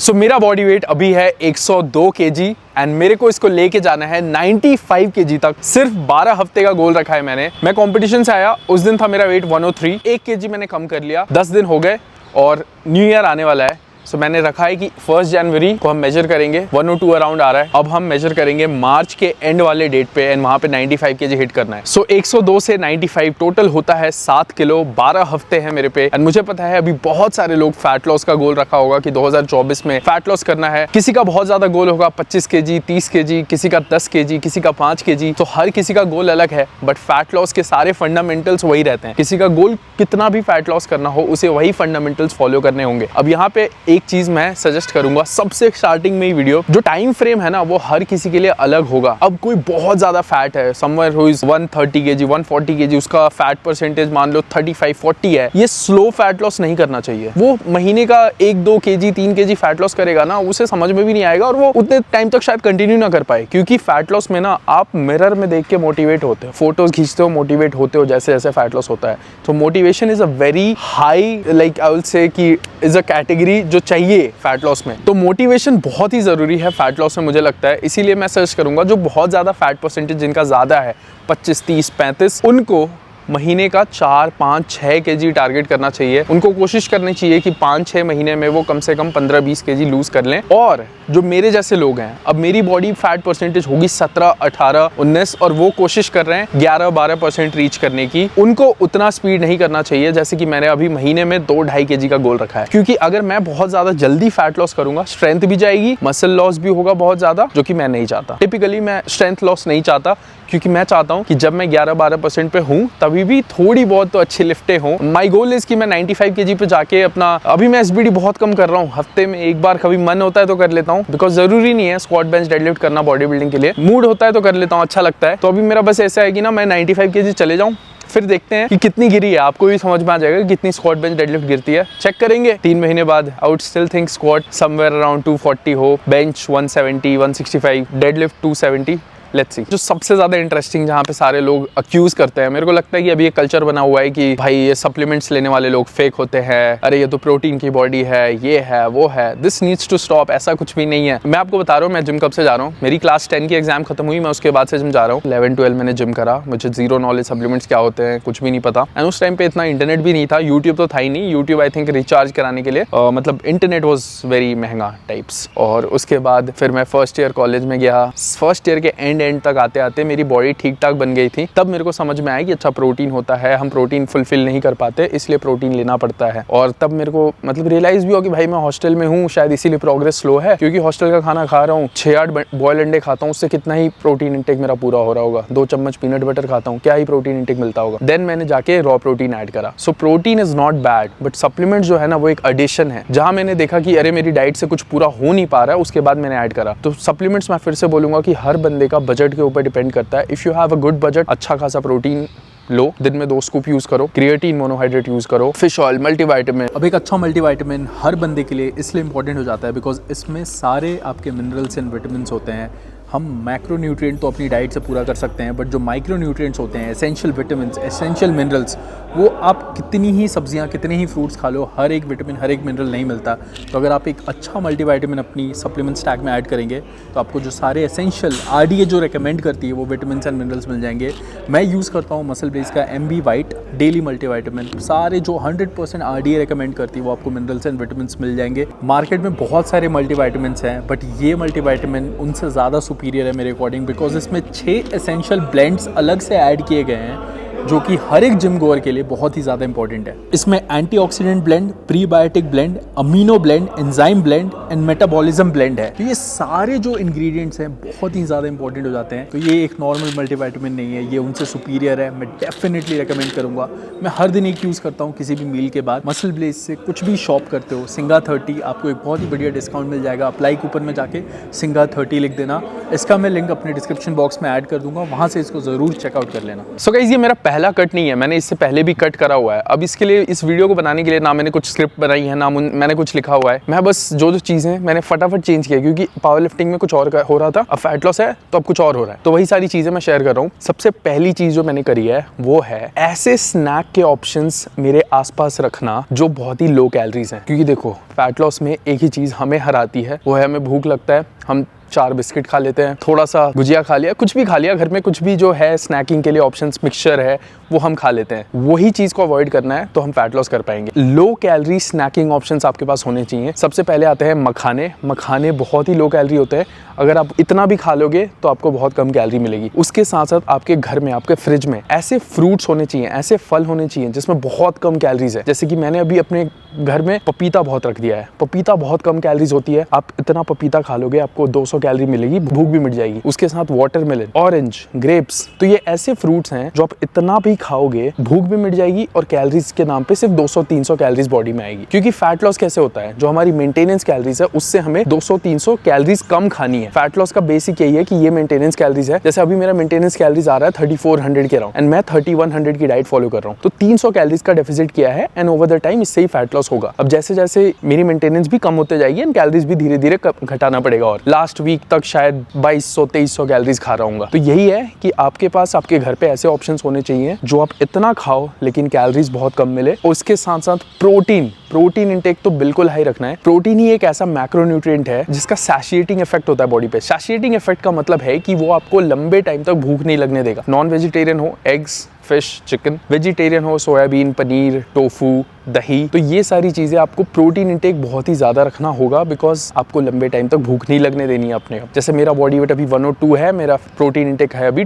सो मेरा body weight अभी है 102 केजी एंड मेरे को इसको लेके जाना है 95 केजी तक। सिर्फ 12 हफ्ते का गोल रखा है मैंने। मैं कंपटीशन से आया, उस दिन था मेरा वेट 103, 1 केजी मैंने कम कर लिया। 10 दिन हो गए और न्यू ईयर आने वाला है। सो मैंने रखा है कि 1 जनवरी को हम मेजर करेंगे। 102 अराउंड आ रहा है। अब हम मेजर करेंगे मार्च के एंड वाले डेट पे एंड वहां पे 95 केजी हिट करना है। सो 102 से 95 टोटल होता है 7 किलो। 12 हफ्ते हैं मेरे पे एंड मुझे पता है अभी बहुत सारे लोग फैट लॉस का गोल रखा होगा कि 2024 में फैट लॉस करना है। किसी का बहुत ज्यादा गोल होगा 25 केजी, 30 केजी, किसी का 10 केजी, किसी का 5 केजी। तो हर किसी का गोल अलग है, बट फैट लॉस के सारे फंडामेंटल्स वही रहते हैं। किसी का गोल कितना भी फैट लॉस करना हो, उसे वही फंडामेंटल्स फॉलो करने होंगे। अब यहाँ पे एक चीज मैं सजेस्ट करूंगा सबसे स्टार्टिंग में ही वीडियो, जो टाइम फ्रेम है ना वो हर किसी के लिए अलग होगा। अब कोई बहुत ज्यादा फैट है, somewhere who is 130 KG, 140 KG, उसका फैट परसेंटेज मान लो 35-40 है, ये स्लो फैट लॉस नहीं करना चाहिए। वो महीने का 1-2 केजी 3 केजी फैट लॉस करेगा ना, उसे समझ में भी नहीं आएगा और वो उतने टाइम तक शायद कंटिन्यू ना कर पाए। क्योंकि फैट लॉस में ना आप मिरर में देख के मोटिवेट होते हो, फोटोज खींचते हो, मोटिवेट होते हो जैसे जैसे फैट लॉस होता है। तो motivation is a very high, like I will say कि इज अ कैटेगरी जो चाहिए फैट लॉस में। तो मोटिवेशन बहुत ही जरूरी है फैट लॉस में, मुझे लगता है। इसीलिए मैं सर्च करूंगा जो बहुत ज्यादा फैट परसेंटेज जिनका ज्यादा है, 25, 30, 35, उनको महीने का 4, 5, 6 केजी टारगेट करना चाहिए। उनको कोशिश करनी चाहिए कि 5-6 महीने में वो कम से कम 15-20 केजी लूज कर लें। और जो मेरे जैसे लोग हैं, अब मेरी बॉडी फैट परसेंटेज होगी 17, 18, 19 और वो कोशिश कर रहे हैं 11-12% रीच करने की, उनको उतना स्पीड नहीं करना चाहिए जैसे कि मैंने अभी महीने में 2-2.5 केजी का गोल रखा है। क्योंकि अगर मैं बहुत ज्यादा जल्दी फैट लॉस करूंगा, स्ट्रेंथ भी जाएगी, मसल लॉस भी होगा बहुत ज्यादा, जो कि मैं नहीं चाहता। टिपिकली मैं स्ट्रेंथ लॉस नहीं चाहता, क्योंकि मैं चाहता हूं कि जब मैं 11-12% पे हूं तभी भी थोड़ी बहुत तो अच्छी लिफ्टें हों। माय गोल इज कि मैं 95 केजी पे जाके अपना, अभी मैं एसबीडी बहुत कम कर रहा हूं, हफ्ते में एक बार कभी मन होता है तो कर लेता हूं, बिकॉज जरूरी नहीं है स्क्वाट बेंच डेडलिफ्ट करना बॉडी बिल्डिंग के लिए। मूड होता है तो कर लेता हूं, अच्छा लगता है। तो अभी मेरा बस ऐसा है कि ना मैं 95 केजी चले जाऊं, फिर देखते हैं कि कितनी गिरी है। आपको भी समझ में आ जाएगा कितनी स्क्वाट बेंच डेडलिफ्ट गिरती है, चेक करेंगे 3 महीने बाद। I would still think squat somewhere around 240 हो, बेंच 170, 165, डेडलिफ्ट 270। Let's see. जो सबसे ज्यादा इंटरेस्टिंग, जहाँ पे सारे लोग अक्यूज करते हैं, मेरे को लगता है कि अभी ये कल्चर बना हुआ है कि भाई ये सप्लीमेंट्स लेने वाले लोग फेक होते हैं, अरे ये तो प्रोटीन की बॉडी है, ये है वो है। This needs to stop. ऐसा कुछ भी नहीं है। मैं आपको बता रहा हूँ मैं जिम कब से जा रहा हूँ। मेरी क्लास 10 की एग्जाम खत्म हुई, मैं उसके बाद से जिम जा रहा हूँ। 11-12 मैंने जिम करा, मुझे जीरो नॉलेज, सप्लीमेंट्स क्या होते हैं कुछ भी नहीं पता। एंड उस टाइम पे इतना इंटरनेट भी नहीं था, यूट्यूब तो था ही नहीं। यूट्यूब आई थिंक रिचार्ज कराने के लिए, मतलब इंटरनेट वॉज वेरी महंगा टाइप्स। और उसके बाद फिर मैं फर्स्ट ईयर कॉलेज में गया। फर्स्ट ईयर के एंड तक आते आते मेरी बॉडी ठीक ठाक बन गई थी। तब मेरे को समझ में आया कि अच्छा प्रोटीन होता है, हम प्रोटीन फुलफिल नहीं कर पाते, इसलिए प्रोटीन लेना पड़ता है। और तब मेरे को मतलब रियलाइज भी हुआ कि भाई मैं हॉस्टल में हूँ, शायद इसीलिए प्रोग्रेस स्लो है, क्योंकि हॉस्टल का खाना खा रहा हूँ, 6-8 बॉयल अंडे खाता हूँ, उससे कितना ही प्रोटीन इंटेक मेरा पूरा हो रहा होगा। 2 चम्मच पीनट बटर खाता हूँ, क्या ही प्रोटीन इंटेक मिलता होगा। देन मैंने जाके रॉ प्रोटीन ऐड करा। So protein is not bad, but supplement जो है ना वो एक एडिशन है। जहां मैंने देखा कि अरे मेरी डाइट से कुछ पूरा हो नहीं पा रहा है, उसके बाद मैंने ऐड करा। तो सप्लीमेंट्स मैं फिर से बोलूंगा कि हर बंदे का बजट के ऊपर डिपेंड करता है। If you have a good budget, अच्छा खासा प्रोटीन लो, दिन में 2 स्कूप यूज करो, क्रिएटिन मोनोहाइड्रेट यूज करो, फिश ऑयल, मल्टीविटामिन। अब एक अच्छा मल्टीविटामिन हर बंदे के लिए इसलिए इंपॉर्टेंट हो जाता है बिकॉज इसमें सारे आपके मिनरल्स एंड विटामिन होते हैं। हम मैक्रोन्यूट्रिएंट तो अपनी डाइट से पूरा कर सकते हैं, बट जो माइक्रोन्यूट्रिएंट्स होते हैं, एसेंशियल विटामिन, एसेंशियल मिनरल्स, वो आप कितनी ही सब्जियां, कितने ही फ्रूट्स खा लो, हर एक विटामिन, हर एक मिनरल नहीं मिलता। तो अगर आप एक अच्छा मल्टीविटामिन अपनी सप्लीमेंट स्टैक में ऐड करेंगे तो आपको जो सारे एसेंशियल आरडीए जो रेकमेंड करती है वो विटामिन एंड मिनरल्स मिल जाएंगे। मैं यूज़ करता हूँ मसल ब्लेज का MB वाइट डेली मल्टीविटामिन। सारे जो 100% आरडीए रेकमेंड करती है वो आपको मिनरल्स एंड विटामिन मिल जाएंगे। मार्केट में बहुत सारे मल्टीविटामिन हैं, बट ये मल्टीविटामिन उनसे ज़्यादा सुपीरियर है मेरे अकॉर्डिंग, बिकॉज इसमें 6 एसेंशियल ब्लेंड्स अलग से ऐड किए गए हैं जो कि हर एक जिम गोअर के लिए बहुत ही ज़्यादा इंपॉर्टेंट है। इसमें antioxidant blend, prebiotic blend, amino blend, enzyme blend and metabolism blend है। तो ये सारे जो इंग्रेडिएंट्स हैं बहुत ही ज़्यादा इंपॉर्टेंट हो जाते हैं। तो ये एक नॉर्मल मल्टीविटामिन नहीं है, ये उनसे सुपीरियर है। मैं डेफिनेटली रिकमेंड करूँगा। मैं हर दिन एक यूज़ करता हूँ किसी भी मील के बाद। मसल ब्लेज से कुछ भी शॉप करते हो, सिंगा 30, आपको एक बहुत ही बढ़िया डिस्काउंट मिल जाएगा। अप्लाई कूपन में जाके सिंगा 30 लिख देना। इसका मैं लिंक अपने डिस्क्रिप्शन बॉक्स में ऐड कर दूंगा, वहाँ से इसको ज़रूर चेकआउट कर लेना। सो गाइस, ये मेरा पहला कट नहीं है, मैंने इससे पहले भी कट करा हुआ है। अब इसके लिए, इस वीडियो को बनाने के लिए ना मैंने कुछ स्क्रिप्ट बनाई है, ना मैंने कुछ लिखा हुआ है। मैं बस जो चीज़ें मैंने फटाफट चेंज किया, क्योंकि पावर लिफ्टिंग में कुछ और हो रहा था, अब फैट लॉस है तो अब कुछ और हो रहा है, तो वही सारी चीज़ें मैं शेयर कर रहा हूँ। सबसे पहली चीज़ जो मैंने करी है वो है ऐसे स्नैक के ऑप्शंस मेरे आसपास रखना जो बहुत ही लो कैलोरीज हैं। क्योंकि देखो, फैट लॉस में एक ही चीज़ हमें हराती है, वो है हमें भूख लगता है, हम 4 बिस्किट खा लेते हैं, थोड़ा सा गुजिया खा लिया, कुछ भी खा लिया, घर में कुछ भी जो है स्नैकिंग के लिए ऑप्शंस, मिक्सचर है, वो हम खा लेते हैं। वही चीज़ को अवॉइड करना है तो हम फैट लॉस कर पाएंगे। लो कैलोरी स्नैकिंग ऑप्शंस आपके पास होने चाहिए। सबसे पहले आते हैं मखाने। मखाने बहुत ही लो कैलोरी होते हैं, अगर आप इतना भी खा लोगे तो आपको बहुत कम कैलोरी मिलेगी। उसके साथ साथ आपके घर में, आपके फ्रिज में ऐसे फ्रूट्स होने चाहिए, ऐसे फल होने चाहिए जिसमें बहुत कम कैलोरीज है। जैसे कि मैंने अभी अपने घर में पपीता बहुत रख दिया है। पपीता बहुत कम कैलोरीज होती है, आप इतना पपीता खा लोगे आपको 200 कैलोरी मिलेगी, भूख भी मिट जाएगी। उसके साथ वाटरमेलन, ऑरेंज, ग्रेप्स, तो ये ऐसे फ्रूट्स हैं जो आप इतना भी खाओगे भूख भी मिट जाएगी और कैलोरीज के नाम पे सिर्फ 200-300 कैलोरीज बॉडी में आएगी। क्योंकि फैट लॉस कैसे होता है, जो हमारी मेंटेनेंस कैलोरीज है उससे हमें 200-300 कैलोरीज कम खानी है। फैट लॉस का बेसिक यही है कि ये मेंटेनेंस कैलोरीज है। जैसे अभी मेरा मेंटेनेंस कैलोरीज आ रहा है 3400 के अराउंड, एंड मैं 3100 की डाइट फॉलो कर रहा हूँ, तो 300 कैलोरीज का डेफिसिट किया है, एंड ओवर द टाइम इससे ही फैट लॉस होगा। अब जैसे जैसे मेरी मेंटेनेंस भी कम होते जाएगी एंड कैलोरीज भी धीरे धीरे घटाना पड़ेगा, और लास्ट वीक तक शायद 2200-2300 कैलोरीज खा रहा हूँ। तो यही है कि आपके पास, आपके घर पे ऐसे ऑप्शंस होने चाहिए जो आप इतना खाओ लेकिन कैलोरीज बहुत कम मिले। और उसके साथ साथ प्रोटीन इंटेक तो बिल्कुल हाई रखना है। प्रोटीन ही एक ऐसा मैक्रोन्यूट्रिएंट है जिसका सैटिएटिंग इफेक्ट होता है बॉडी पे। सैटिएटिंग इफेक्ट का मतलब है कि वो आपको लंबे टाइम तक भूख नहीं लगने देगा। नॉन वेजिटेरियन हो, एग्स, फिश, चिकन, वेजिटेरियन हो, सोयाबीन, पनीर, टोफू, दही, तो ये सारी चीजें आपको प्रोटीन इंटेक बहुत ही ज्यादा रखना होगा, बिकॉज आपको लंबे टाइम तक भूख नहीं लगने देनी है अपने। जैसे मेरा बॉडी वेट अभी 102 है, मेरा प्रोटीन इंटेक है अभी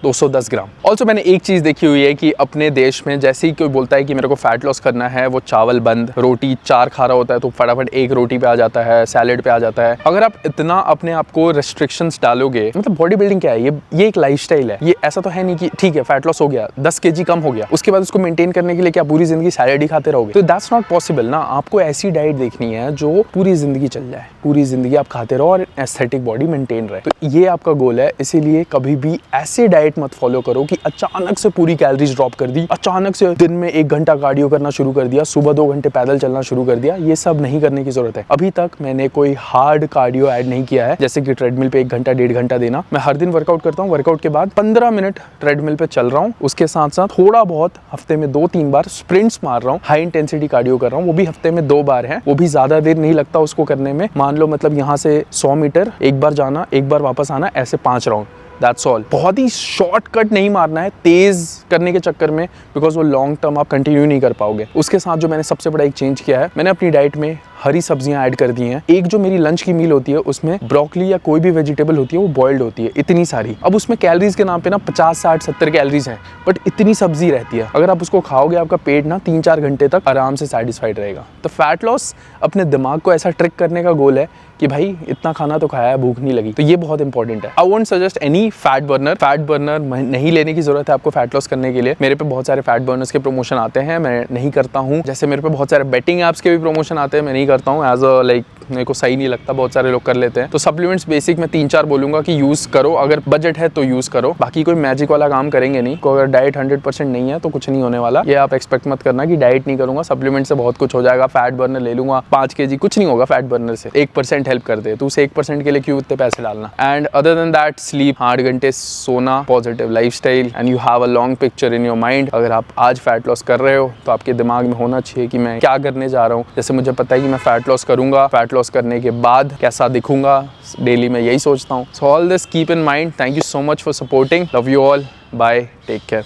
210 ग्राम। ऑल्सो मैंने एक चीज देखी हुई है कि अपने देश में जैसे ही कोई बोलता है कि मेरे को फैट लॉस करना है, वो चावल बंद, रोटी 4 खा रहा होता है तो फटाफट 1 रोटी पे आ जाता है, सैलेड पे आ जाता है। अगर आप इतना अपने आप को रेस्ट्रिक्शंस डालोगे, मतलब बॉडी बिल्डिंग क्या है, ये एक लाइफस्टाइल है। ये ऐसा तो है नहीं कि ठीक है फैट लॉस हो गया, 10 kg कम हो गया, उसके बाद उसको मेंटेन करने के लिए क्या पूरी जिंदगी सैलेड ही खाते रहोगे, तो दैट्स नॉट पॉसिबल ना। आपको ऐसी डाइट देखनी है जो पूरी जिंदगी चल जाए, पूरी जिंदगी आप खाते रहो और एस्थेटिक बॉडी मेंटेन रहे। तो ये आपका गोल है, इसीलिए कभी भी ऐसी डाइट मत फॉलो करो कि अचानक से पूरी कैलोरीज ड्रॉप कर दी, अचानक से दिन में 1 घंटा कार्डियो करना शुरू कर दिया, सुबह 2 घंटे पैदल चलना शुरू कर दिया। ये सब नहीं करने की जरूरत है। अभी तक मैंने कोई हार्ड कार्डियो ऐड नहीं किया है, जैसे कि ट्रेडमिल पे 1 घंटा 1.5 घंटा देना। मैं हर दिन वर्कआउट करता हूँ, वर्कआउट के बाद 15 मिनट ट्रेडमिल पे चल रहा हूँ, उसके साथ साथ थोड़ा बहुत हफ्ते में 2-3 बार स्प्रिंट्स मार रहा हूँ, हाई इंटेंसिटी कार्डियो कर रहा हूँ, वो भी हफ्ते में 2 बार है, वो भी ज्यादा देर नहीं लगता उसको करने में। मान लो मतलब यहाँ से 100 मीटर, 1 बार जाना 1 बार वापस आना, ऐसे 5 राउंड, दैट्स ऑल। बहुत ही शॉर्टकट नहीं मारना है तेज करने के चक्कर में, बिकॉज वो लॉन्ग टर्म आप कंटिन्यू नहीं कर पाओगे। उसके साथ जो मैंने सबसे बड़ा एक चेंज किया है, मैंने अपनी डाइट में हरी सब्जियां ऐड कर दी हैं। एक जो मेरी लंच की मील होती है उसमें ब्रोकली या कोई भी वेजिटेबल होती है वो बॉइल्ड होती है, इतनी सारी। अब उसमें कैलोरीज के नाम पे ना 50, 60, 70 कैलोरीज हैं, बट इतनी सब्जी रहती है। अगर आप उसको खाओगे आपका पेट ना 3-4 घंटे तक आराम से सेटिस्फाइड रहेगा। तो फैट लॉस अपने दिमाग को ऐसा ट्रिक करने का गोल है कि भाई इतना खाना तो खाया है, भूख नहीं लगी, तो ये बहुत इंपॉर्टेंट है। I won't suggest any fat burner नहीं लेने की जरूरत है आपको फैट लॉस करने के लिए। मेरे पे बहुत सारे फैट बर्नर्स के प्रमोशन आते हैं, मैं नहीं करता हूँ। जैसे मेरे पे बहुत सारे बेटिंग एप्स के भी प्रमोशन आते हैं, मैं नहीं करता हूँ। एज अ लाइक मेरे को सही नहीं लगता, बहुत सारे लोग कर लेते हैं। तो सप्लीमेंट्स बेसिक में 3-4 बोलूंगा कि यूज करो, अगर बजट है तो यूज करो। बाकी कोई मैजिक वाला काम करेंगे नहीं। अगर डाइट 100% नहीं है तो कुछ नहीं होने वाला। ये आप एक्सपेक्ट मत करना कि डाइट नहीं करूंगा, सप्लीमेंट से बहुत कुछ हो जाएगा, फैट बर्नर ले लूंगा 5 kg, कुछ नहीं होगा फैट बर्नर से। 1% हेल्प कर दे तो उस 1% के लिए क्यों इतने पैसे डालना। And other than that, sleep, 8 घंटे सोना, positive lifestyle, and you have a long picture in your mind. अगर आप आज फैट लॉस कर रहे हो तो आपके दिमाग में होना चाहिए कि मैं क्या करने जा रहा हूँ। जैसे मुझे पता है कि मैं फैट लॉस करूंगा, फैट लॉस करने के बाद कैसा दिखूंगा, डेली मैं यही सोचता हूँ। So all this keep in mind. Thank you so much for supporting, love you all, bye, take care.